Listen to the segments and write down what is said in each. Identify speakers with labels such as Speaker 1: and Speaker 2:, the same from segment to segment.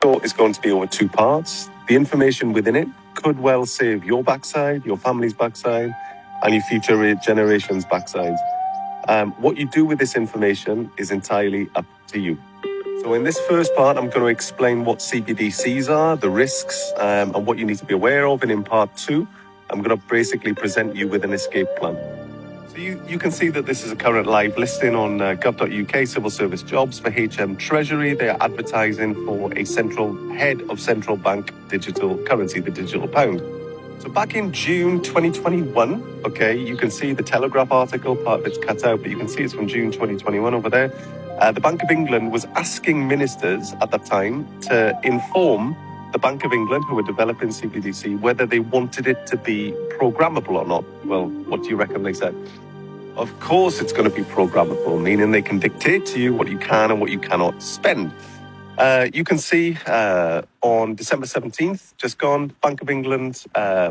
Speaker 1: video is going to be over 2 parts. The information within it could well save your backside, your family's backside, and your future generations' backsides. What you do with this information is entirely up to you. So in this first part, I'm going to explain what CBDCs are, the risks, and what you need to be aware of. And in part 2, I'm going to basically present you with an escape plan. So you can see that this is a current live listing on gov.uk, civil service jobs for HM Treasury. They are advertising for a head of central bank digital currency, the digital pound. So back in June 2021, okay, you can see the Telegraph article, part of it's cut out, but you can see it's from June 2021 over there. The Bank of England was asking ministers at that time to inform the Bank of England, who were developing CBDC, whether they wanted it to be programmable or not. Well, what do you reckon they said? Of course it's going to be programmable, meaning they can dictate to you what you can and what you cannot spend. You can see on December 17th, just gone, Bank of England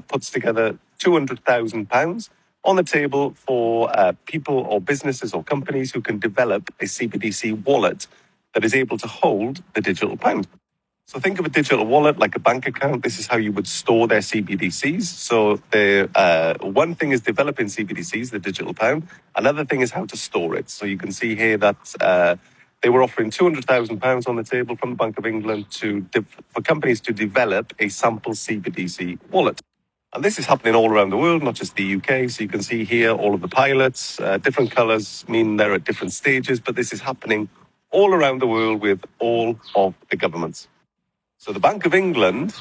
Speaker 1: puts together £200,000 on the table for people or businesses or companies who can develop a CBDC wallet that is able to hold the digital pound. So think of a digital wallet like a bank account. This is how you would store their CBDCs. So one thing is developing CBDCs, the digital pound. Another thing is how to store it. So you can see here that they were offering £200,000 on the table from the Bank of England for companies to develop a sample CBDC wallet. And this is happening all around the world, not just the UK. So you can see here all of the pilots, different colours mean they're at different stages, but this is happening all around the world with all of the governments. So the Bank of England,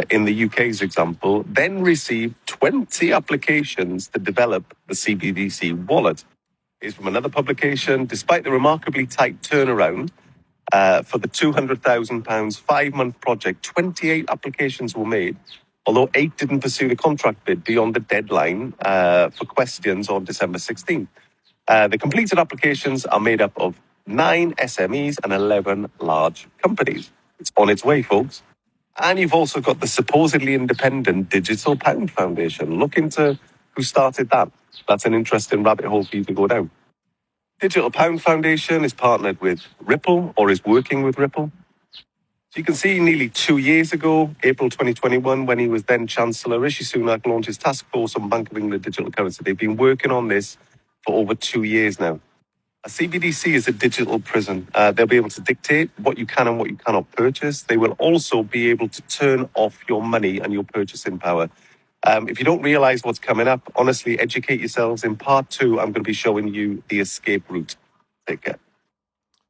Speaker 1: in the UK's example, then received 20 applications to develop the CBDC wallet. Here's from another publication. Despite the remarkably tight turnaround for the £200,000 5-month project, 28 applications were made, although 8 didn't pursue the contract bid beyond the deadline for questions on December 16th. The completed applications are made up of 9 SMEs and 11 large companies. It's on its way, folks. And you've also got the supposedly independent Digital Pound Foundation. Look into who started that. That's an interesting rabbit hole for you to go down. Digital Pound Foundation is partnered with Ripple or is working with Ripple. So you can see nearly 2 years ago, April 2021, when he was then Chancellor, Rishi Sunak launched his task force on Bank of England digital currency. They've been working on this for over 2 years now. A CBDC is a digital prison. They'll be able to dictate what you can and what you cannot purchase. They will also be able to turn off your money and your purchasing power. If you don't realize what's coming up, honestly, educate yourselves. In part 2, I'm going to be showing you the escape route. Take care.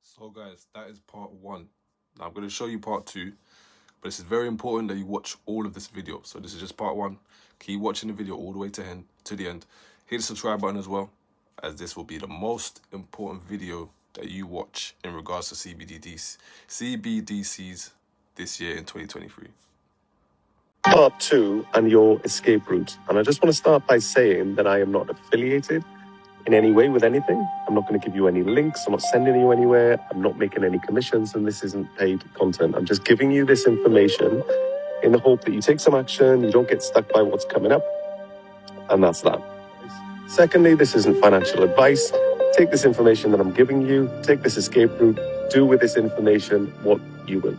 Speaker 2: So guys, that is part 1. Now I'm going to show you part 2, but this is very important that you watch all of this video. So this is just part 1. Keep watching the video all the way to the end. Hit the subscribe button as well, as this will be the most important video that you watch in regards to CBDCs this year in 2023.
Speaker 1: Part 2 and your escape route. And I just want to start by saying that I am not affiliated in any way with anything. I'm not going to give you any links. I'm not sending you anywhere. I'm not making any commissions, and this isn't paid content. I'm just giving you this information in the hope that you take some action, you don't get stuck by what's coming up, and that's that. Secondly, this isn't financial advice. Take this information that I'm giving you, take this escape route, do with this information what you will.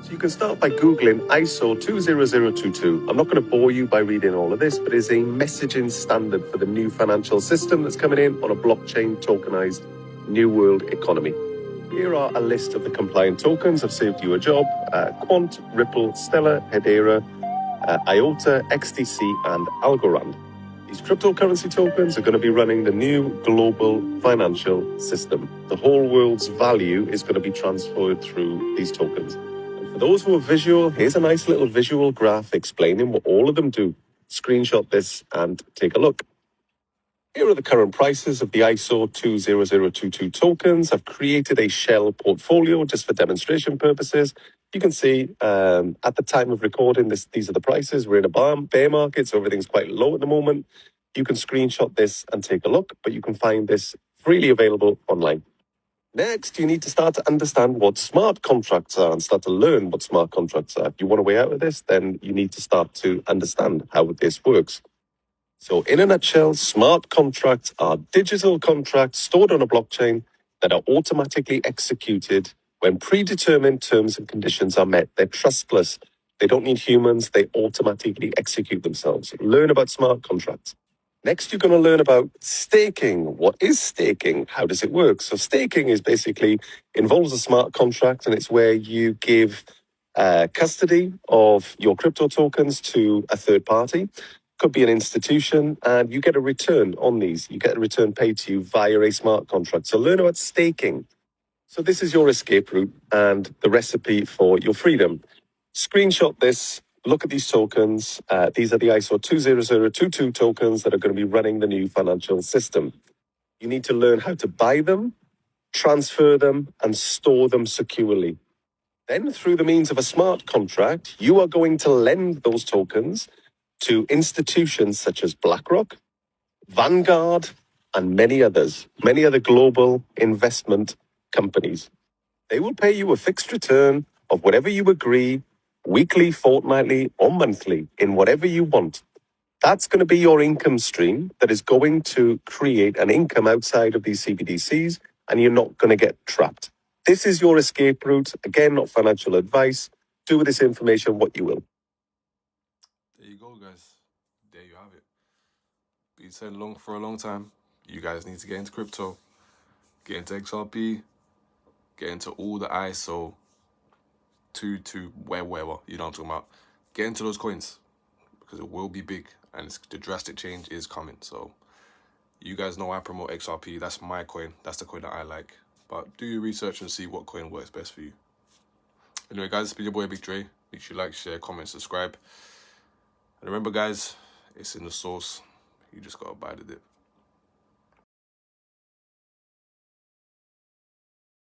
Speaker 1: So you can start by Googling ISO 20022. I'm not going to bore you by reading all of this, but it's a messaging standard for the new financial system that's coming in on a blockchain tokenized new world economy. Here are a list of the compliant tokens. I've saved you a job. Quant, Ripple, Stellar, Hedera, IOTA, XTC, and Algorand. These cryptocurrency tokens are going to be running the new global financial system. The whole world's value is going to be transferred through these tokens. And for those who are visual, here's a nice little visual graph explaining what all of them do. Screenshot this and take a look. Here are the current prices of the ISO 20022 tokens. I've created a shell portfolio just for demonstration purposes. You can see at the time of recording, these are the prices. We're in a bear market, so everything's quite low at the moment. You can screenshot this and take a look, but you can find this freely available online. Next, you need to start to understand what smart contracts are and start to learn what smart contracts are. If you want a way out of this, then you need to start to understand how this works. So in a nutshell, smart contracts are digital contracts stored on a blockchain that are automatically executed When predetermined terms and conditions are met, they're trustless. They don't need humans. They automatically execute themselves. Learn about smart contracts. Next, you're going to learn about staking. What is staking? How does it work? So staking is basically involves a smart contract, and it's where you give custody of your crypto tokens to a third party. Could be an institution, and you get a return on these. You get a return paid to you via a smart contract. So learn about staking. So this is your escape route and the recipe for your freedom. Screenshot this, look at these tokens. These are the ISO 20022 tokens that are going to be running the new financial system. You need to learn how to buy them, transfer them, and store them securely. Then, through the means of a smart contract, you are going to lend those tokens to institutions such as BlackRock, Vanguard, and many other global investment companies. They will pay you a fixed return of whatever you agree, weekly, fortnightly, or monthly, in whatever you want. That's going to be your income stream that is going to create an income outside of these CBDCs, and you're not going to get trapped. This is your escape route. Again, not financial advice. Do with this information what you will.
Speaker 2: There you go, guys. There you have it. Been saying for a long time, you guys need to get into crypto, get into XRP, get into all the ISO 2 wherever, you know what I'm talking about. Get into those coins because it will be big and the drastic change is coming. So you guys know I promote XRP. That's my coin. That's the coin that I like. But do your research and see what coin works best for you. Anyway, guys, it's been your boy Big Dre. Make sure you like, share, comment, subscribe. And remember, guys, it's in the sauce. You just gotta buy the dip.